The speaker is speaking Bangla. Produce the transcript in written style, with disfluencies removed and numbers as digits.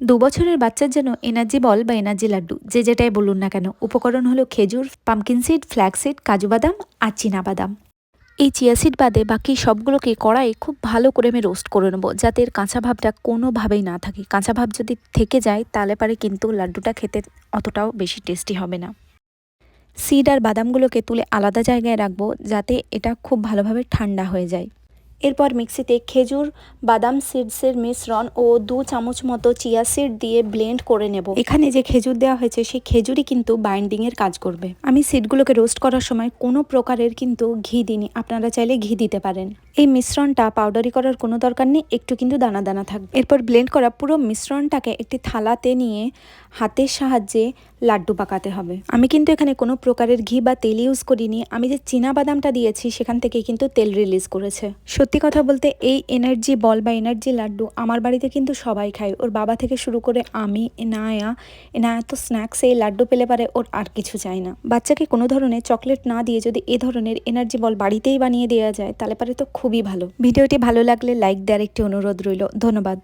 ২ বছরের বাচ্চার জন্য এনার্জি বল বা এনার্জি লাড্ডু যে যেটাই বলুন না কেন, উপকরণ হলো খেজুর, পামকিন সিড, ফ্ল্যাক্স সিড, কাজু বাদাম আর চীনা বাদাম। এই চিয়া সিড বাদে বাকি সবগুলোকে কড়াইয়ে খুব ভালো করে আমি রোস্ট করে নেবো, যাতে এর কাঁচা ভাবটা কোনোভাবেই না থাকে। কাঁচা ভাব যদি থেকে যায় তাহলে পারে কিন্তু লাড্ডুটা খেতে অতটাও বেশি টেস্টি হবে না। সিড আর বাদামগুলোকে তুলে আলাদা জায়গায় রাখবো, যাতে এটা খুব ভালোভাবে ঠান্ডা হয়ে যায়। এরপর মিক্সিতে খেজুর বাদাম সিডসের মিশ্রণ ও 2 চামচ মতো চিয়া সিড দিয়ে ব্লেন্ড করে নেব। এখানে যে খেজুর দেওয়া হয়েছে সেই খেজুরই কিন্তু বাইন্ডিংয়ের কাজ করবে। আমি সিডগুলোকে রোস্ট করার সময় কোনো প্রকারের কিন্তু ঘি দিইনি, আপনারা চাইলে ঘি দিতে পারেন। এই মিশ্রণটা পাউডারি করার কোনো দরকার নেই, একটু কিন্তু দানা দানা থাকবে। এরপর ব্লেন্ড করা পুরো মিশ্রণটাকে একটি থালাতে নিয়ে হাতের সাহায্যে লাড্ডু পাকাতে হবে। আমি কিন্তু এখানে কোনো প্রকারের ঘি বা তেল ইউজ করিনি, আমি যে চীনা বাদামটা দিয়েছি সেখান থেকে কিন্তু তেল রিলিজ করেছে। সত্যি কথা বলতে এই এনার্জি বল বা এনার্জি লাড্ডু আমার বাড়িতে কিন্তু সবাই খায়, ওর বাবা থেকে শুরু করে আমি, এনায়া তো স্ন্যাক্স এই লাড্ডু পেলে পারে ওর আর কিছু চাই না। বাচ্চাকে কোনো ধরনের চকলেট না দিয়ে যদি এ ধরনের এনার্জি বল বাড়িতেই বানিয়ে দেওয়া যায় তাহলে পারে তো খুবই ভালো। ভিডিওটি ভালো লাগলে লাইক দেওয়ার একটি অনুরোধ রইল। ধন্যবাদ।